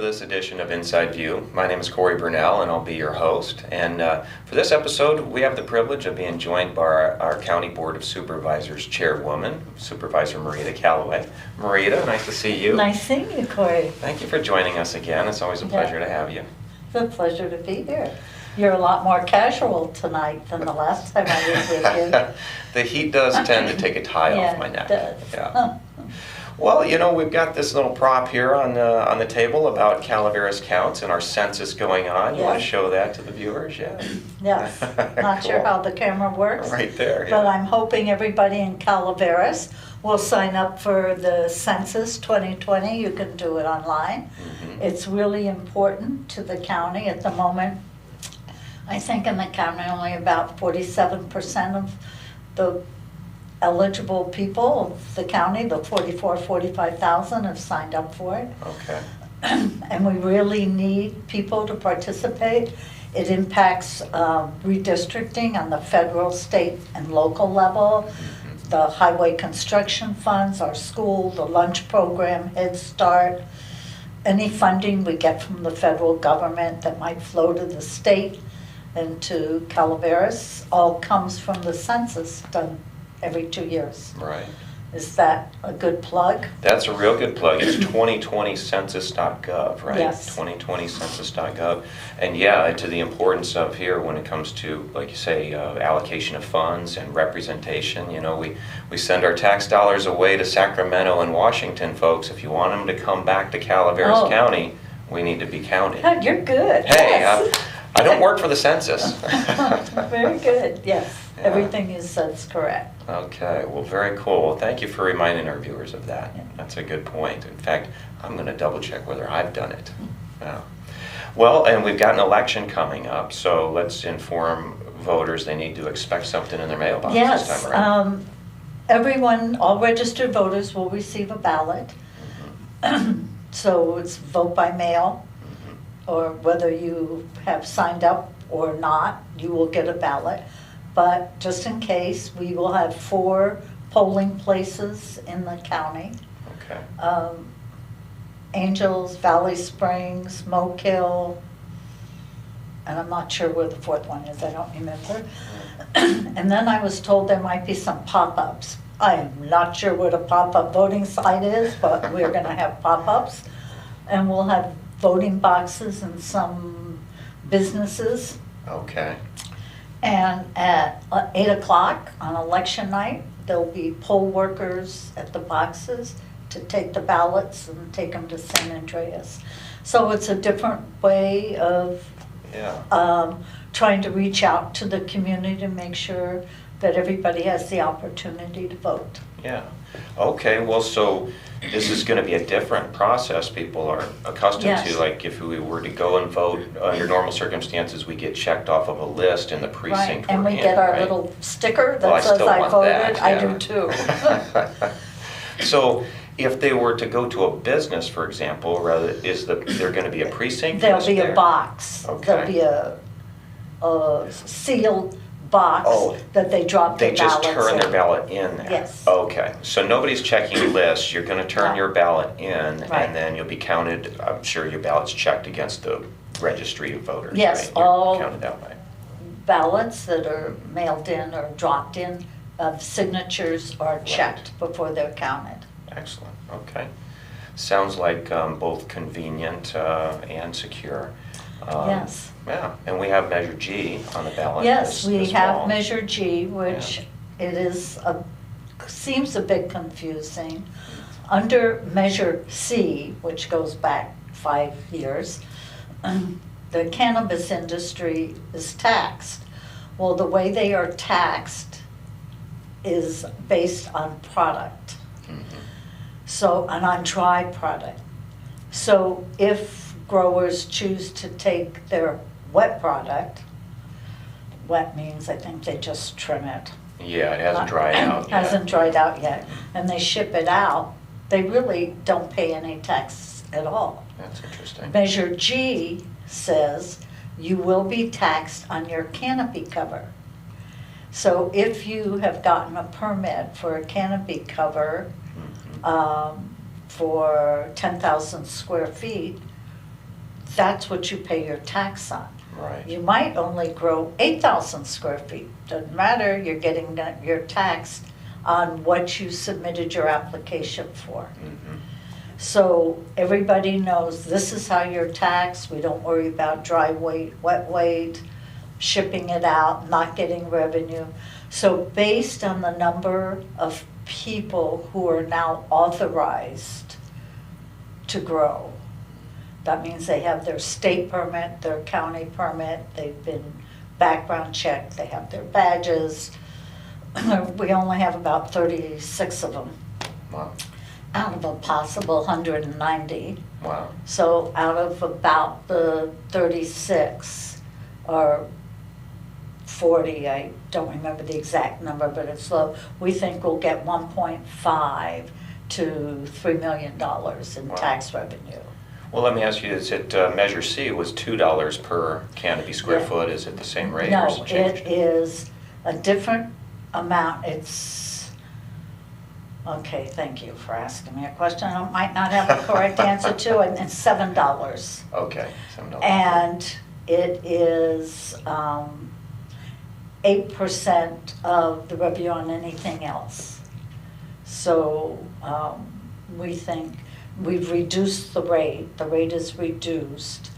this edition of Inside View. My name is Cory Burnell and I'll be your host. And for this episode, we have the privilege of being joined by our County Board of Supervisors Chairwoman, Supervisor Merita Callaway. Merita, nice to see you. Nice seeing you, Cory. Thank you for joining us again. It's always a pleasure to have you. It's a pleasure to be here. You're a lot more casual tonight than the last time I was with you. The heat does tend to take a tie off my neck. It does. Yeah. Well, you know, we've got this little prop here on the table about Calaveras counts and our census going on. You want to show that to the viewers? Yeah. Yes. Not sure how the camera works. Right there. But I'm hoping everybody in Calaveras will sign up for the Census 2020. You can do it online. Mm-hmm. It's really important to the county at the moment. I think in the county only about 47% of the eligible people of the county, the 45,000 have signed up for it. Okay. And we really need people to participate. It impacts redistricting on the federal, state, and local level. Mm-hmm. The highway construction funds, our school, the lunch program, Head Start, any funding we get from the federal government that might flow to the state and to Calaveras all comes from the census done every 2 years. Right. Is that a good plug? That's a real good plug. It's 2020census.gov, right? Yes. 2020census.gov. And yeah, to the importance of here when it comes to, like you say, allocation of funds and representation. You know, we send our tax dollars away to Sacramento and Washington, folks. If you want them to come back to Calaveras County, we need to be counted. Oh, you're good. Hey, yes. I don't work for the census. Very good, yes. Yeah. Everything you said's correct. Okay, well, very cool. Thank you for reminding our viewers of that. Yeah. That's a good point. In fact, I'm going to double check whether I've done it. Yeah. Well, and we've got an election coming up, so let's inform voters they need to expect something in their mailbox this time around. Everyone, all registered voters will receive a ballot. Mm-hmm. So it's vote by mail, or whether you have signed up or not, you will get a ballot. But just in case, we will have 4 polling places in the county. Okay. Angels, Valley Springs, Mokill, and I'm not sure where the 4th one is, I don't remember. And then I was told there might be some pop-ups. I am not sure what a pop-up voting site is, but we're going to have pop-ups. And we'll have voting boxes in some businesses. Okay. And at 8 o'clock on election night, there'll be poll workers at the boxes to take the ballots and take them to San Andreas. So it's a different way of trying to reach out to the community to make sure that everybody has the opportunity to vote. Yeah. Okay, well, so this is going to be a different process people are accustomed to. Like if we were to go and vote under normal circumstances, we get checked off of a list in the precinct. Right, and we get our little sticker that says I voted. I do too. So if they were to go to a business, for example, rather, there going to be a precinct? There'll be a box. Okay. There'll be a sealed box that they drop their ballots in. They just turn their ballot in there? Yes. Okay, so nobody's checking lists, you're going to turn your ballot in, Right. and then you'll be counted, I'm sure your ballot's checked against the registry of voters, Yes, right? You're all counted that way. ballots that are mailed in or dropped in, signatures are checked before they're counted. Excellent, okay. Sounds like both convenient and secure. Yes. Yeah, and we have Measure G on the ballot. Yes, we have well. Measure G, which it is seems a bit confusing. Under Measure C, which goes back 5 years, the cannabis industry is taxed. Well, the way they are taxed is based on product. Mm-hmm. So, and on dry product. So if growers choose to take their wet product, wet means I think they just trim it. Yeah, it hasn't dried out yet. Hasn't dried out yet. And they ship it out, they really don't pay any tax at all. That's interesting. Measure G says you will be taxed on your canopy cover. So if you have gotten a permit for a canopy cover for 10,000 square feet, that's what you pay your tax on. Right. You might only grow 8,000 square feet. Doesn't matter, you're taxed on what you submitted your application for. Mm-hmm. So everybody knows this is how you're taxed. We don't worry about dry weight, wet weight, shipping it out, not getting revenue. So based on the number of people who are now authorized to grow, that means they have their state permit, their county permit, they've been background checked, they have their badges. We only have about 36 of them. Wow. Out of a possible 190. Wow. So out of about the 36 or 40, I don't remember the exact number, but it's low, we think we'll get 1.5 to $3 million in Wow. tax revenue. Well, let me ask you, is it Measure C was $2 per canopy square Yeah. foot? Is it the same rate or No, has it changed? it is a different amount. It's, okay, thank you for asking me a question I might not have a correct answer to, and it's $7. Okay, $7. And it is 8% of the revenue on anything else. So we think we've reduced the rate is reduced,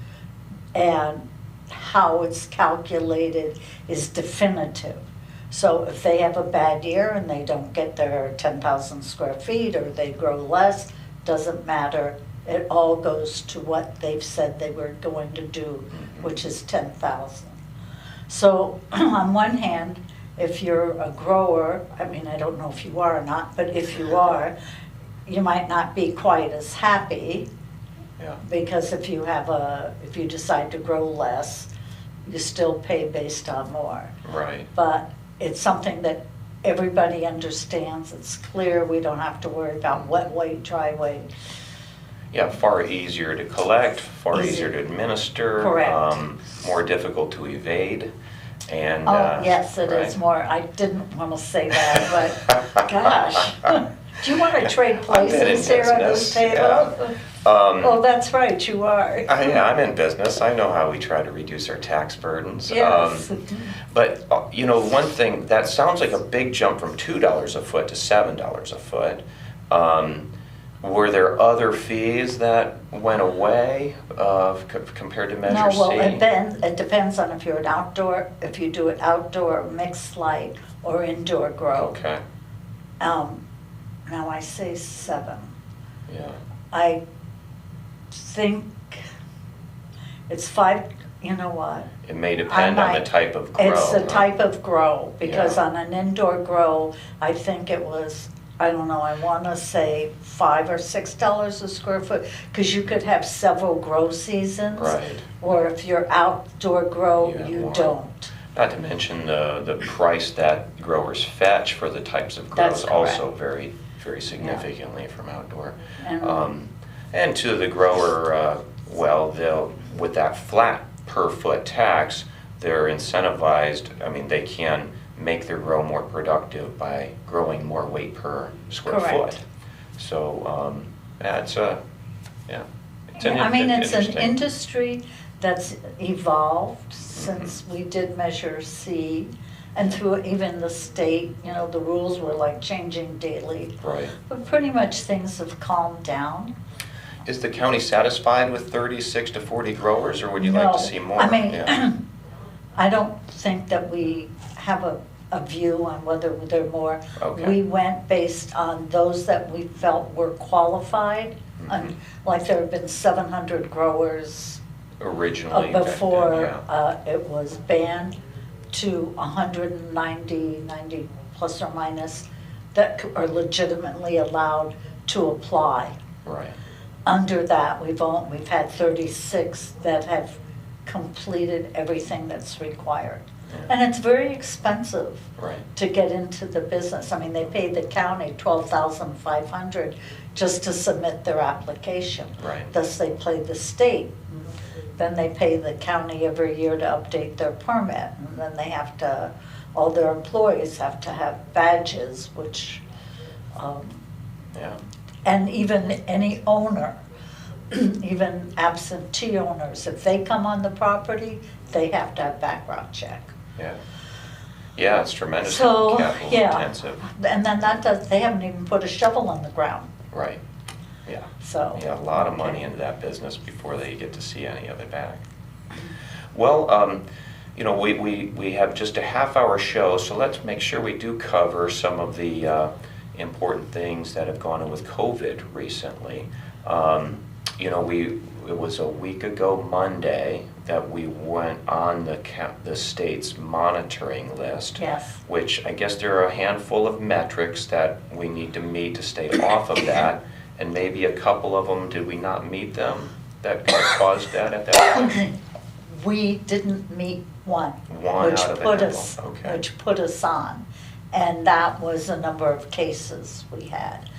and how it's calculated is definitive. So if they have a bad year and they don't get their 10,000 square feet, or they grow less, doesn't matter. It all goes to what they've said they were going to do, which is 10,000. So on one hand, if you're a grower, I mean, I don't know if you are or not, but if you are, you might not be quite as happy. Yeah. Because if you decide to grow less, you still pay based on more. Right. But it's something that everybody understands. It's clear. We don't have to worry about wet weight, dry weight. Yeah, far easier to collect, far Easy. easier to administer. Correct. More difficult to evade. And Oh, yes, it right. is more. I didn't want to say that, but gosh. Do you want to trade places here at this table? Yeah. Oh, that's right, you are. Yeah, I'm in business. I know how we try to reduce our tax burdens. Yes. But, one thing, that sounds like a big jump from $2 a foot to $7 a foot. Were there other fees that went away compared to Measure C? No, well, it depends on if you do it outdoor, mixed light, or indoor grow. Okay, Now I say 7. yeah. I think it's 5, you know what? It may depend on the type of grow. It's the huh? type of grow, because Yeah. on an indoor grow, I think it was, I don't know, I want to say $5 or $6 a square foot, because you could have several grow seasons. Right. Or if you're outdoor grow, You have you more. don't. Not to mention the price that growers fetch for the types of grows That's also correct. vary very significantly from outdoor. And- And to the grower, they'll, with that flat per foot tax, they're incentivized, they can make their grow more productive by growing more weight per square Correct. foot. So, it's an It's an interesting- industry that's evolved since we did Measure C, and through even the state, the rules were like changing daily. Right. But pretty much things have calmed down. Is the county satisfied with 36 to 40 growers, or would you like to see more? Yeah. I don't think that we have a view on whether they're more. Okay. We went based on those that we felt were qualified. Mhm. Like there have been 700 growers Originally. back then, before yeah. it was banned, to 190 plus or minus, that are legitimately allowed to apply. Right. Under that, we've had 36 that have completed everything that's required. Yeah. And it's very expensive Right. to get into the business. They pay the county $12,500 just to submit their application. Right. Thus, they pay the state. Then they pay the county every year to update their permit. And then they have to, all their employees have to have badges, which, Yeah. and even any owner even absentee owners, if they come on the property, they have to have background check. Yeah. Yeah, it's tremendously So, capital yeah. intensive. And then they haven't even put a shovel in the ground, Right. Yeah. so. Yeah, a lot of money into that business before they get to see any of it back. Well, we have just a half-hour show, so let's make sure we do cover some of the important things that have gone on with COVID recently. It was a week ago Monday that we went on the state's monitoring list. Yes. Which I guess there are a handful of metrics that we need to meet to stay off of that, and maybe a couple of them, did we not meet them, that caused that at that point? We didn't meet one. One which out of a put handful, us, okay. Which put us on, and that was a number of cases we had.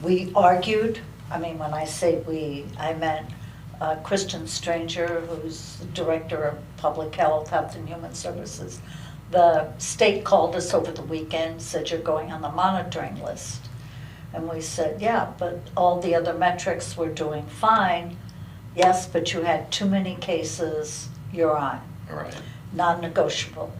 We argued, when I say we, I meant Christian Stranger, who's the Director of Public Health, Health and Human Services. The state called us over the weekend, said you're going on the monitoring list. And we said, yeah, but all the other metrics were doing fine. Yes, but you had too many cases, you're on. Right. Non-negotiable.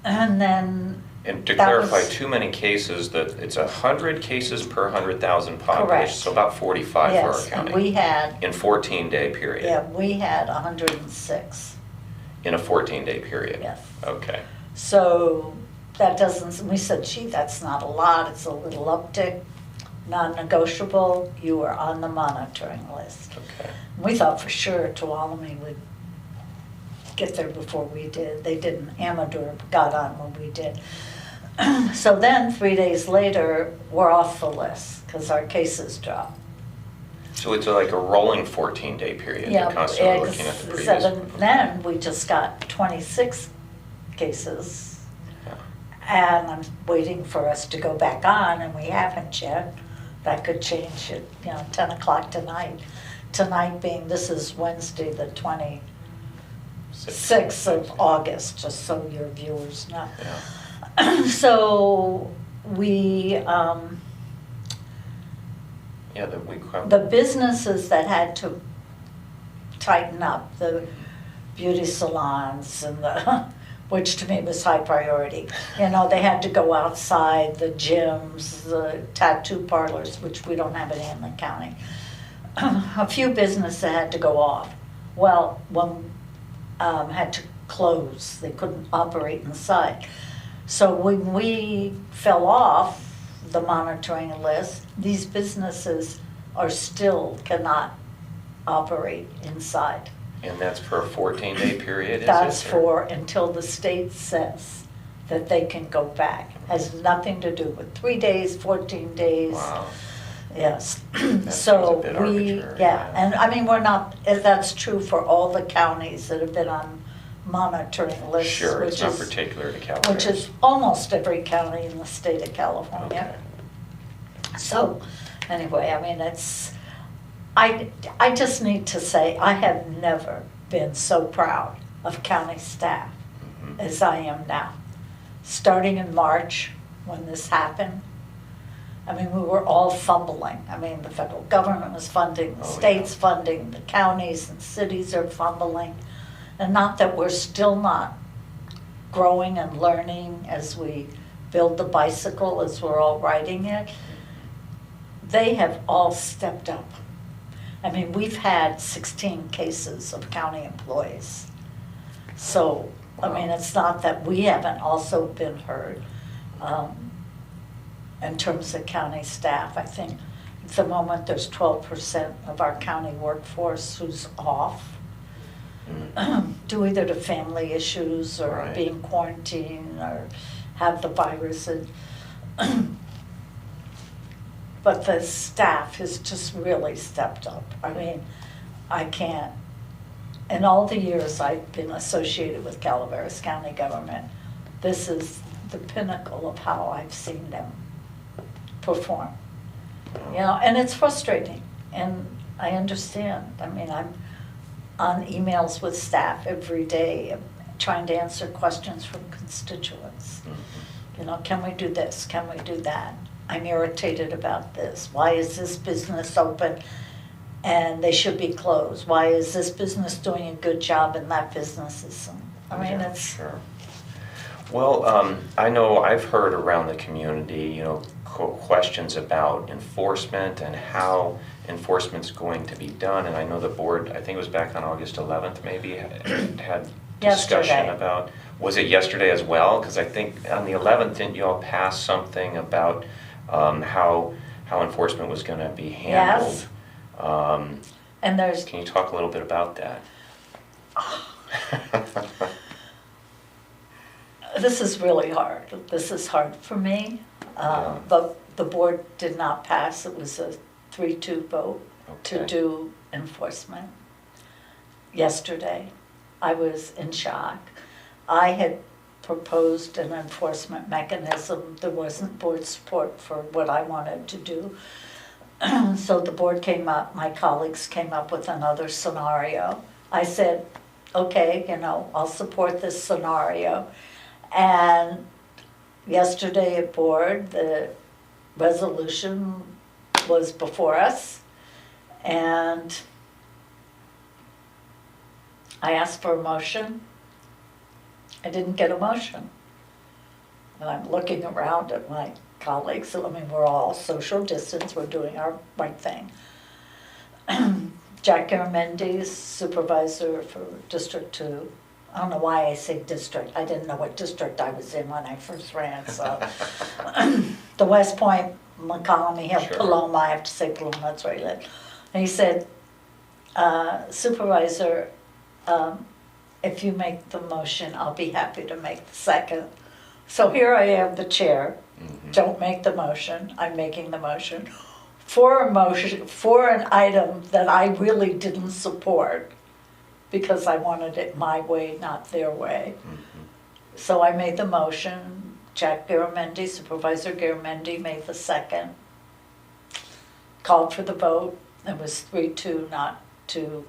And then And to that clarify, was- too many cases, that it's 100 cases per 100,000 population, Correct. so about 45 for our Yes, and county. we had, In 14-day period. yeah, we had 106, In a 14-day period. yes. Okay. So that doesn't, we said, gee, that's not a lot, it's a little uptick, non-negotiable, you were on the monitoring list. Okay. We thought for sure Tuolumne would get there before we did. They didn't. Amador got on when we did. So then 3 days later, we're off the list because our cases dropped. So it's like a rolling 14-day period. Yeah, You're constantly looking at the previous. so then we just got 26 cases. Yeah. And I'm waiting for us to go back on, and we haven't yet. That could change at 10 o'clock tonight. Tonight being, this is Wednesday, the 26th of August, just so your viewers know. Yeah. So we, the businesses that had to tighten up, the beauty salons and which to me was high priority. They had to go outside, the gyms, the tattoo parlors, which we don't have any in the county. A few businesses had to go off. Well, one had to close. They couldn't operate inside. So when we fell off the monitoring list, these businesses cannot operate inside. And that's for a 14-day period, is it? That's for until the state says that they can go back. Has nothing to do with 3 days, 14 days. Wow. Yes. That So seems a bit arbitrary, yeah, and we're not, that's true for all the counties that have been on monitoring lists. Sure, it's not which is- particular to Calaveras. Which is almost every county in the state of California. Okay. So, anyway, I just need to say, I have never been so proud of county staff Mhm. as I am now. Starting in March, when this happened, we were all fumbling. The federal government was funding, the Oh, state's yeah. funding, the counties and cities are fumbling. And not that we're still not growing and learning as we build the bicycle, as we're all riding it. They have all stepped up. We've had 16 cases of county employees. So, Wow. it's not that we haven't also been hurt. In terms of county staff, I think at the moment there's 12% of our county workforce who's off. Due either to family issues or Right. being quarantined or have the virus. But the staff has just really stepped up. I can't, in all the years I've been associated with Calaveras County government, this is the pinnacle of how I've seen them perform. And it's frustrating, and I understand. I'm on emails with staff every day, trying to answer questions from constituents. Mhm. Can we do this? Can we do that? I'm irritated about this. Why is this business open? and they should be closed. Why is this business doing a good job and that business isn't? I mean, Yeah, it's, sure. Well, I know I've heard around the community, questions about enforcement and how enforcement's going to be done. And I know the board, I think it was back on August 11th maybe, had discussion Yesterday. about, was it yesterday as well? Because I think on the 11th, didn't you all pass something about how enforcement was going to be handled? Yes. And there's, Can you talk a little bit about that? this is really hard. This is hard for me. Yeah. But the board did not pass. It was a 3-2 vote to Okay. do enforcement yesterday. I was in shock. I had proposed an enforcement mechanism. There wasn't board support for what I wanted to do. So the board came up, my colleagues came up with another scenario. I said, okay, I'll support this scenario. And yesterday at board, the resolution was before us, and I asked for a motion. I didn't get a motion. And I'm looking around at my colleagues, I mean, we're all social distance, we're doing our right thing. Jack Garamendi, supervisor for District 2. I don't know why I say district. I didn't know what district I was in when I first ran, so. The West Point, Montgomery Hill, Sure. Paloma, I have to say Paloma, that's where he lived. And he said, Supervisor, if you make the motion, I'll be happy to make the second. So here I am, the chair. Mhm. Don't make the motion, I'm making the motion. For an item that I really didn't support, because I wanted it my way, not their way. Mhm. So I made the motion, Jack Garamendi, Supervisor Garamendi made the second. Called for the vote, it was 3-2 not to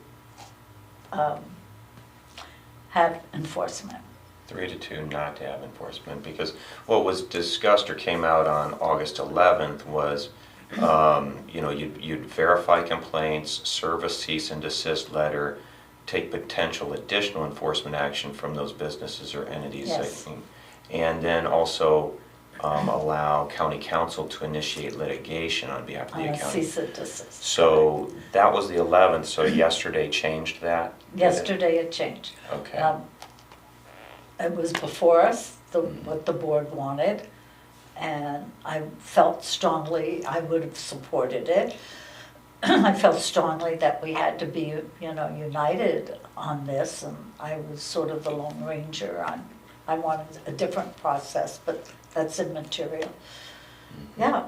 have enforcement. 3-2 not to have enforcement, because what was discussed or came out on August 11th was, you'd verify complaints, serve a cease and desist letter, take potential additional enforcement action from those businesses or entities. I Yes. think. And then also allow county council to initiate litigation on behalf of the county. Cease and desist. So that was the 11th, so yesterday changed that? did it? Yesterday it changed. Okay. It was before us, what the board wanted, and I felt strongly I would have supported it. I felt strongly that we had to be, united on this, and I was sort of the Lone Ranger I wanted a different process, but that's immaterial. Yeah,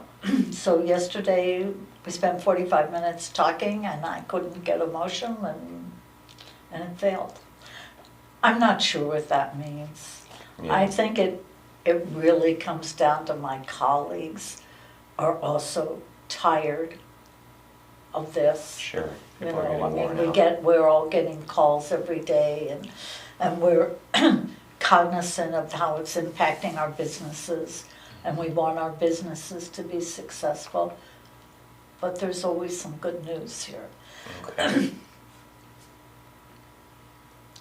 so yesterday we spent 45 minutes talking and I couldn't get a motion and it failed. I'm not sure what that means. Yeah. I think it really comes down to my colleagues are also tired of this. Sure. You People are know, I getting mean, worn out. we're all getting calls every day and we're cognizant of how it's impacting our businesses and we want our businesses to be successful. But there's always some good news here. Okay.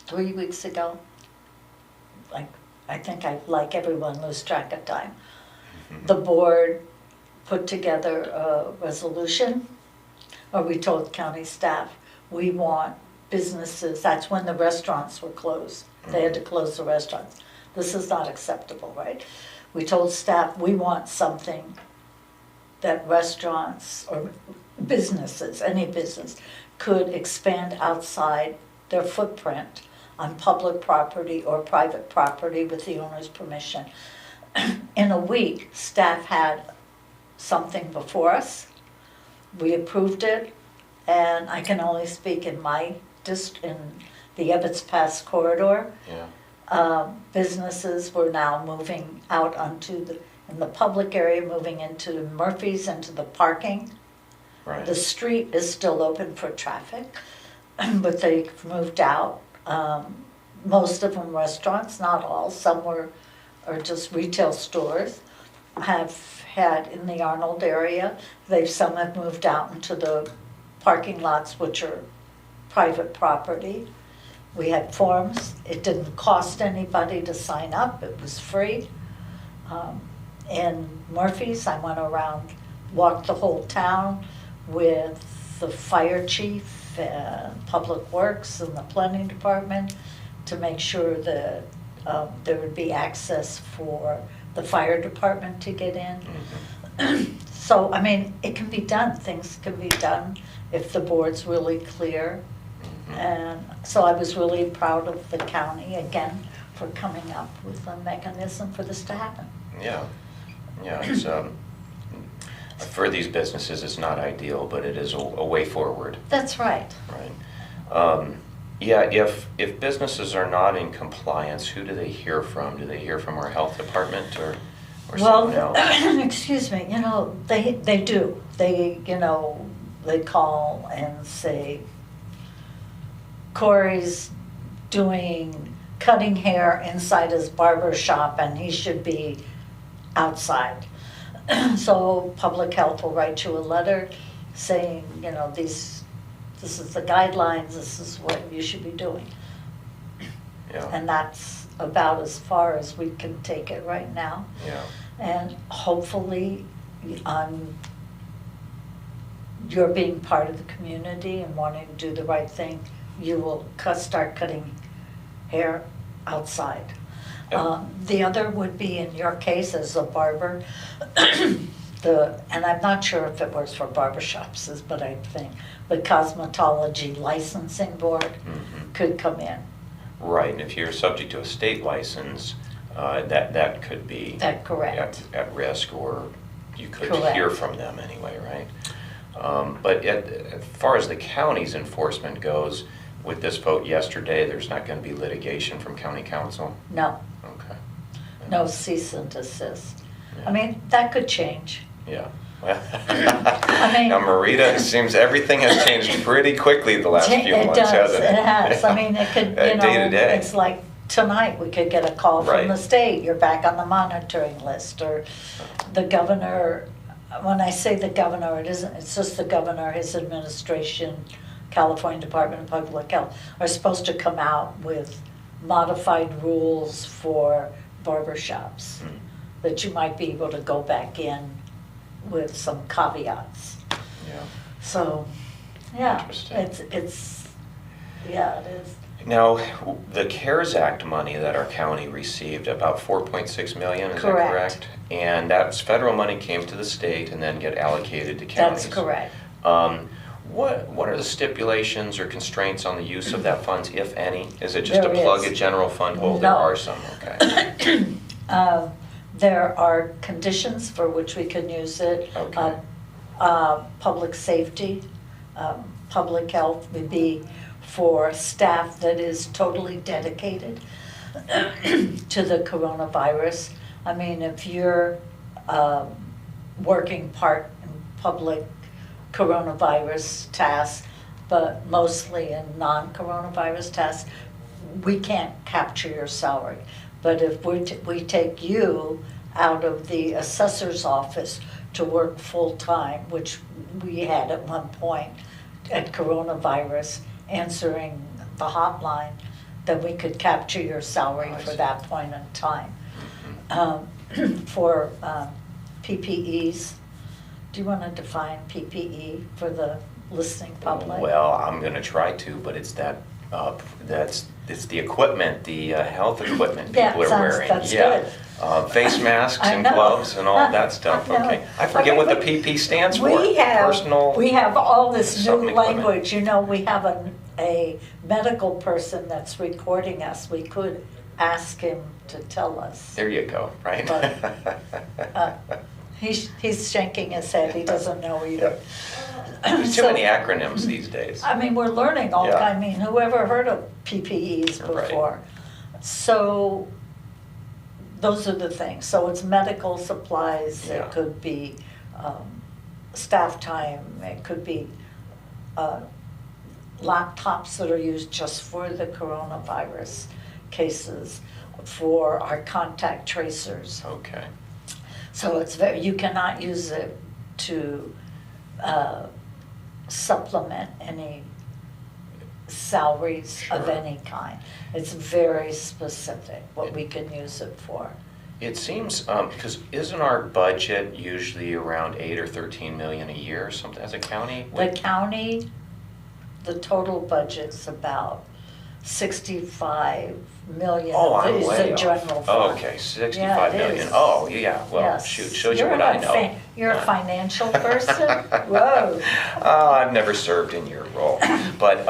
3 weeks ago, I think I, like everyone, lose track of time. Mhm. The board put together a resolution, or we told county staff, we want businesses, that's when the restaurants were closed. They had to close the restaurants. This is not acceptable, right? We told staff, we want something that restaurants or businesses, any business, could expand outside their footprint on public property or private property with the owner's permission. In a week, staff had something before us. We approved it, and I can only speak in my in the Ebbets Pass corridor. Yeah. Businesses were now moving out onto in the public area, moving into Murphy's, into the parking. Right. The street is still open for traffic, but they've moved out. Most of them restaurants, not all. Some are just retail stores. Have had in the Arnold area. Some have moved out into the parking lots which are private property. We had forms. It didn't cost anybody to sign up. It was free. In Murphy's, I went around, walked the whole town with the fire chief and Public Works and the planning department to make sure that there would be access for the fire department to get in. Mhm. So, I mean, it can be done. Things can be done if the board's really clear. Mhm. And so I was really proud of the county, again, for coming up with a mechanism for this to happen. Yeah, yeah, it's, for these businesses, it's not ideal, but it is a way forward, That's right. right? Yeah, if businesses are not in compliance, who do they hear from? Do they hear from our health department or someone Well, else? excuse me, they do. They call and say, Cory's cutting hair inside his barber shop and he should be outside. So public health will write you a letter saying, this is the guidelines, this is what you should be doing. Yeah, And that's about as far as we can take it right now. yeah, And hopefully, you're being part of the community and wanting to do the right thing, you will start cutting hair outside. Yeah. The other would be, in your case, as a barber, and I'm not sure if it works for barbershops, but I think the cosmetology licensing board Mhm. could come in. Right, and if you're subject to a state license, that could be That correct. at risk, or you could Correct. hear from them anyway, right? But as far as the county's enforcement goes, with this vote yesterday, there's not going to be litigation from county council? No, Okay. no cease and desist. Yeah. I mean, that could change. Yeah. Well, mean- now Merita, it seems everything has changed pretty quickly the last few It months, does, hasn't it? it has. I mean, it could, Day to day. it's like tonight, we could get a call from Right. the state, you're back on the monitoring list, or the governor. When I say the governor, it isn't, it's just the governor, his administration, California Department of Public Health, are supposed to come out with modified rules for barbershops, Hmm. that you might be able to go back in with some caveats. Yeah. So, yeah, Interesting. yeah, it is. Now, the CARES Act money that our county received, about 4.6 million, is that Correct. correct? And that's federal money came to the state and then get allocated to counties. That's correct. What are the stipulations or constraints on the use of that funds, if any? Is it just There to plug is. a general fund hole? There No. are some, okay. There are conditions for which we can use it. Okay. Public safety, public health would be for staff that is totally dedicated to the coronavirus. I mean, if you're working part in public coronavirus tasks, but mostly in non-coronavirus tasks, we can't capture your salary. But if we take you out of the assessor's office to work full-time, which we had at one point at coronavirus, answering the hotline, then we could capture your salary I for see. that point in time. Mhm. For PPEs, do you want to define PPE for the listening public? Well, I'm gonna try to, but it's it's the equipment, the health equipment Yeah, people are sounds- wearing. that's Yeah. good. Face masks I and know. gloves and all that stuff, I know. okay. I forget Okay, what the but PP stands for. We Personal. have all this something new equipment. language, we have a medical person that's recording us, we could ask him to tell us. There you go, right? He's shaking his head, he doesn't know either. There's too So- many acronyms these days. I mean, we're learning all, Yeah. I mean, whoever heard of PPEs Right. before? So, those are the things, so it's medical supplies, Yeah. it could be staff time, it could be laptops that are used just for the coronavirus cases, for our contact tracers. Okay. So you cannot use it to supplement any salaries of Sure. any kind. It's very specific what we can use it for. It seems, because isn't our budget usually around 8 or 13 million a year or something as a county? The county, the total budget's about 65 million. Oh, I'm is way the off. general Oh, fund. okay, Yeah, 65 it million. is. Oh, yeah, well, Yes. shoot, shows you what I know. You're a financial person? Whoa. Oh, I've never served in your role. But,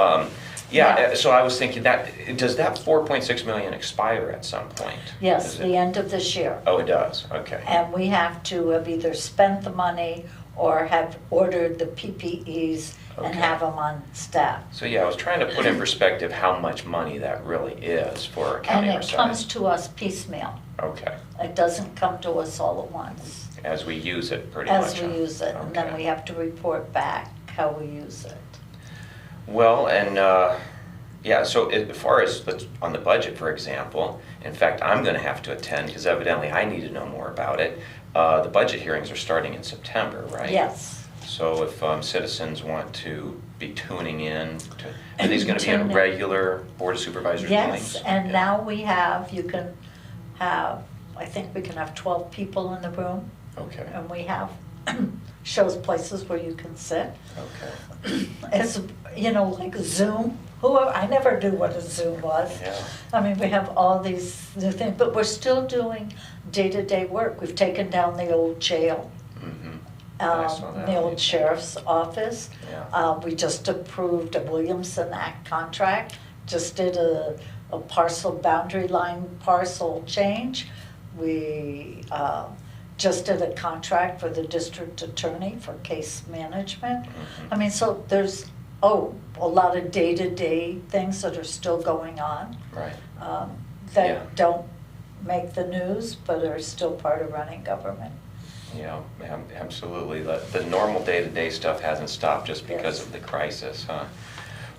Yeah. yeah, so I was thinking does that 4.6 million expire at some point? Yes, Is it- the end of this year. Oh, it does, okay. And we have to have either spent the money or have ordered the PPEs and Okay. have them on staff. So, yeah, I was trying to put in perspective how much money that really is for a And county our it comes size. to us piecemeal. Okay, It doesn't come to us all at once, as we use it pretty much. as we huh? use it. And then Okay. we have to report back how we use it. Well, and, yeah, so as far as, on the budget, for example, in fact, I'm gonna have to attend, because evidently I need to know more about it. The budget hearings are starting in September, right? Yes. So if citizens want to be tuning in, are these gonna be in Tune in. regular Board of Supervisors meetings? Yes, and Yeah. now you can have, I think we can have 12 people in the room. Okay, And we have, shows places where you can sit. okay, It's, like Zoom, I never knew what a Zoom was. yeah, I mean, we have all these new things, but we're still doing day-to-day work. We've taken down the old jail, mm-hmm. I saw that. the old sheriff's office. Yeah. We just approved a Williamson Act contract, just did a parcel boundary line parcel change. We just did a contract for the district attorney for case management. Mhm. I mean, so there's, a lot of day-to-day things that are still going on Right, Yeah. that don't make the news, but are still part of running government. yeah, absolutely. The normal day-to-day stuff hasn't stopped just because Yes. of the crisis, huh?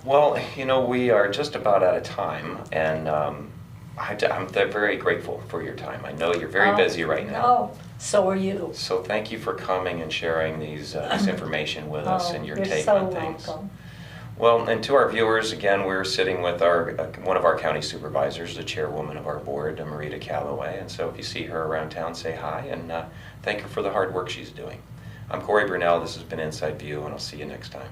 Well, we are just about out of time, and I'm very grateful for your time. I know you're very busy right now. Oh, so are you. So thank you for coming and sharing this information with us and your take You're on so things. welcome. Well, and to our viewers, again, we're sitting with one of our county supervisors, the chairwoman of our board, Merita Callaway. And so if you see her around town, say hi and thank her for the hard work she's doing. I'm Cory Burnell. This has been Inside View, and I'll see you next time.